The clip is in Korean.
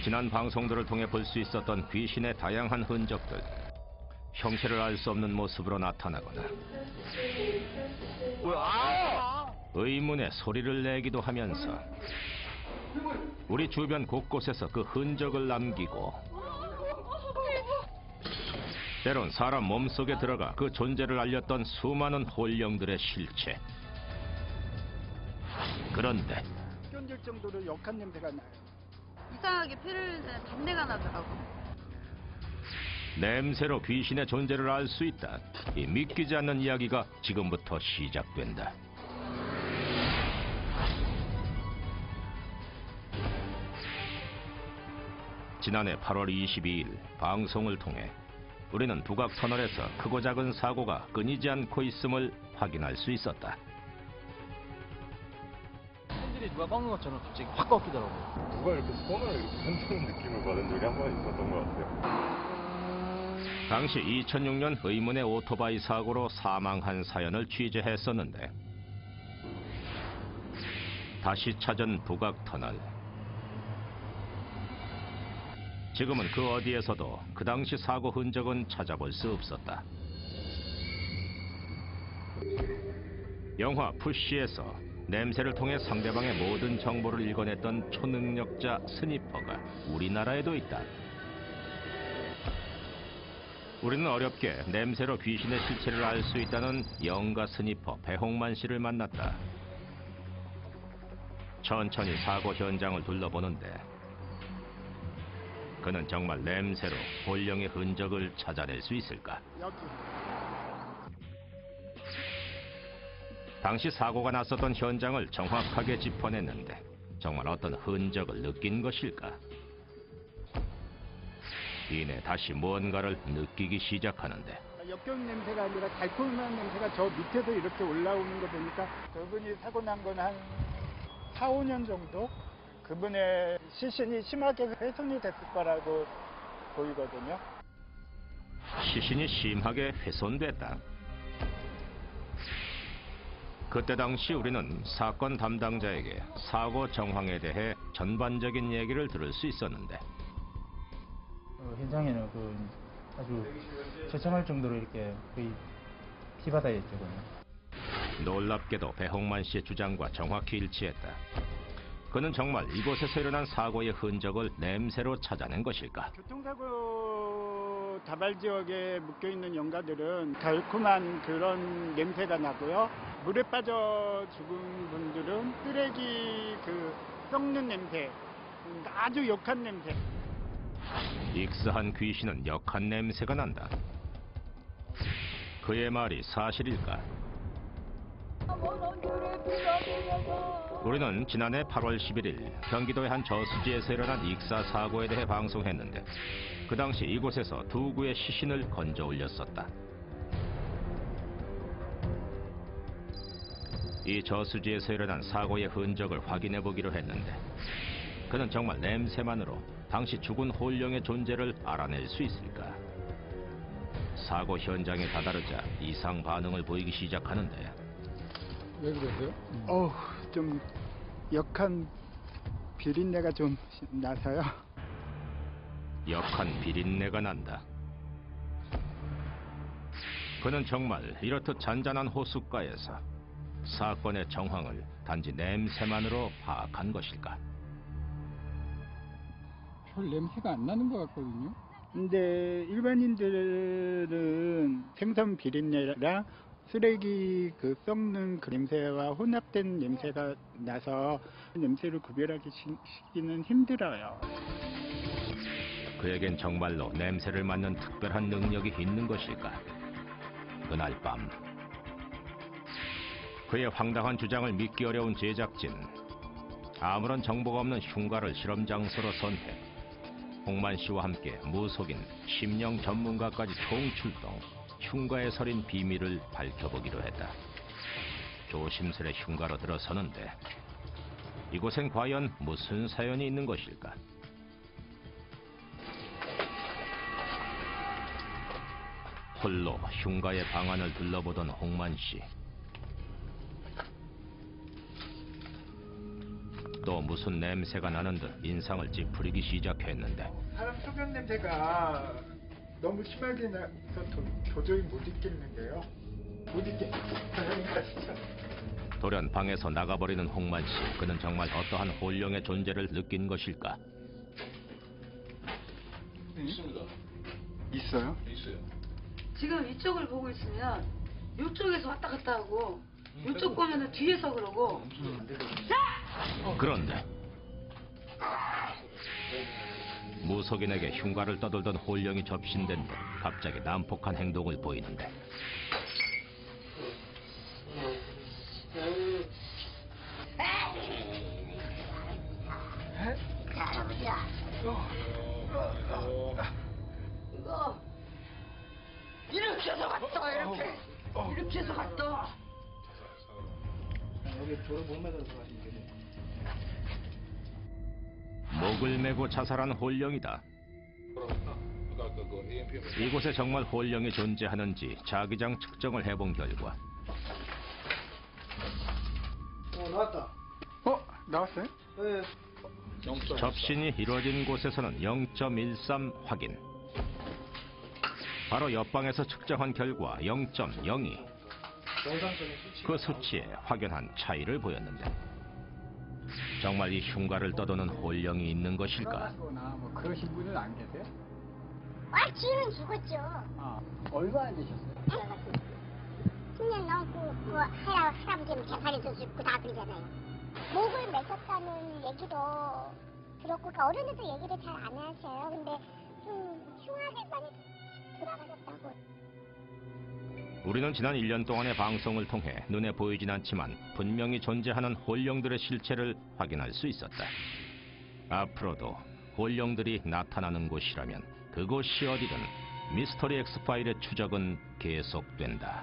지난 방송들을 통해 볼 수 있었던 귀신의 다양한 흔적들, 형체를 알 수 없는 모습으로 나타나거나 의문의 소리를 내기도 하면서 우리 주변 곳곳에서 그 흔적을 남기고 때론 사람 몸속에 들어가 그 존재를 알렸던 수많은 홀령들의 실체. 그런데 견딜 정도로 역한 냄새가 나요. 이상하게 피를 잡내가 나더라고. 냄새로 귀신의 존재를 알 수 있다. 이 믿기지 않는 이야기가 지금부터 시작된다. 지난해 8월 22일 방송을 통해 우리는 북악터널에서 크고 작은 사고가 끊이지 않고 있음을 확인할 수 있었다. 팬들이 누가 꺾는 것처럼 갑자기 확 꺾이더라고요. 누가 이렇게 손을 이렇게 흔드는 느낌을 받은 적이 한 번 있었던 것 같아요. 당시 2006년 의문의 오토바이 사고로 사망한 사연을 취재했었는데 다시 찾은 북악터널. 지금은 그 어디에서도 그 당시 사고 흔적은 찾아볼 수 없었다. 영화 푸시에서 냄새를 통해 상대방의 모든 정보를 읽어냈던 초능력자 스니퍼가 우리나라에도 있다. 우리는 어렵게 냄새로 귀신의 실체를 알 수 있다는 영가 스니퍼 배홍만 씨를 만났다. 천천히 사고 현장을 둘러보는데 그는 정말 냄새로 홀령의 흔적을 찾아낼 수 있을까? 여기. 당시 사고가 났었던 현장을 정확하게 짚어냈는데 정말 어떤 흔적을 느낀 것일까? 이내 다시 무언가를 느끼기 시작하는데 역경 냄새가 아니라 달콤한 냄새가 저 밑에서 이렇게 올라오는 거 보니까 그분이 사고 난 건 한 4, 5년 정도? 그분의 시신이 심하게 훼손이 됐을 거라고 보이거든요. 시신이 심하게 훼손됐다. 그때 당시 우리는 사건 담당자에게 사고 정황에 대해 전반적인 얘기를 들을 수 있었는데 현장에는 아주 처참할 정도로 이렇게 거의 피바다였죠. 놀랍게도 배홍만 씨의 주장과 정확히 일치했다. 그는 정말 이곳에서 일어난 사고의 흔적을 냄새로 찾아낸 것일까? 교통사고 다발 지역에 묶여있는 연가들은 달콤한 그런 냄새가 나고요. 물에 빠져 죽은 분들은 쓰레기 썩는 냄새, 아주 역한 냄새. 익사한 귀신은 역한 냄새가 난다. 그의 말이 사실일까? 우리는 지난해 8월 11일 경기도의 한 저수지에서 일어난 익사 사고에 대해 방송했는데 그 당시 이곳에서 두 구의 시신을 건져 올렸었다. 이 저수지에서 일어난 사고의 흔적을 확인해 보기로 했는데 그는 정말 냄새만으로 당시 죽은 홀령의 존재를 알아낼 수 있을까? 사고 현장에 다다르자 이상 반응을 보이기 시작하는데 왜 그러세요? 좀 역한 비린내가 좀 나서요. 역한 비린내가 난다. 그는 정말 이렇듯 잔잔한 호숫가에서 사건의 정황을 단지 냄새만으로 파악한 것일까? 별 냄새가 안 나는 것 같거든요. 근데 일반인들은 생선 비린내랑 쓰레기 썩는 그 냄새와 혼합된 냄새가 나서 냄새를 구별하기는 힘들어요. 그에겐 정말로 냄새를 맡는 특별한 능력이 있는 것일까? 그날 밤 그의 황당한 주장을 믿기 어려운 제작진, 아무런 정보가 없는 흉가를 실험 장소로 선택, 홍만 씨와 함께 무속인, 심령 전문가까지 총출동, 흉가에 서린 비밀을 밝혀보기로 했다. 조심스레 흉가로 들어서는데 이곳엔 과연 무슨 사연이 있는 것일까? 홀로 흉가의 방안을 둘러보던 홍만 씨. 또 무슨 냄새가 나는 듯 인상을 찌푸리기 시작했는데 사람 소변 냄새가 너무 심하게 나서 도저히 못 있겠는데요. 못 있겠어요. 진짜. 돌연 방에서 나가버리는 홍만 씨. 그는 정말 어떠한 혼령의 존재를 느낀 것일까? 있어요? 지금 이쪽을 보고 있으면 이쪽에서 왔다 갔다 하고 이쪽 보면은 뒤에서 그러고 그런데 무속인에게 흉가를 떠돌던 혼령이 접신된 듯 갑자기 난폭한 행동을 보이는데 이거 이렇게 해서 갔다 이렇게 해서 갔다. 여기 돌을 못 매달아서 가시면 되네. 목을 메고 자살한 혼령이다. 이곳에 정말 혼령이 존재하는지 자기장 측정을 해본 결과 나왔다. 나왔어요? 네. 접신이 이루어진 곳에서는 0.13 확인. 바로 옆방에서 측정한 결과 0.02. 그 수치에 확연한 차이를 보였는데 정말 이 흉가를 떠도는 혼령이 있는 것일까? 뭐 그러신 분은 안 계세요? 지금은 죽었죠. 얼마 안 되셨어요? 10년 넘고 그 할아버지는 재판에서 죽고 다 그러잖아요. 목을 매셨다는 얘기도 들었고 그러니까 어른들도 얘기를 잘 안 하셔요. 근데 좀 흉하게 많이 돌아가셨다고. 우리는 지난 1년 동안의 방송을 통해 눈에 보이진 않지만 분명히 존재하는 혼령들의 실체를 확인할 수 있었다. 앞으로도 혼령들이 나타나는 곳이라면 그곳이 어디든 미스터리 X파일의 추적은 계속된다.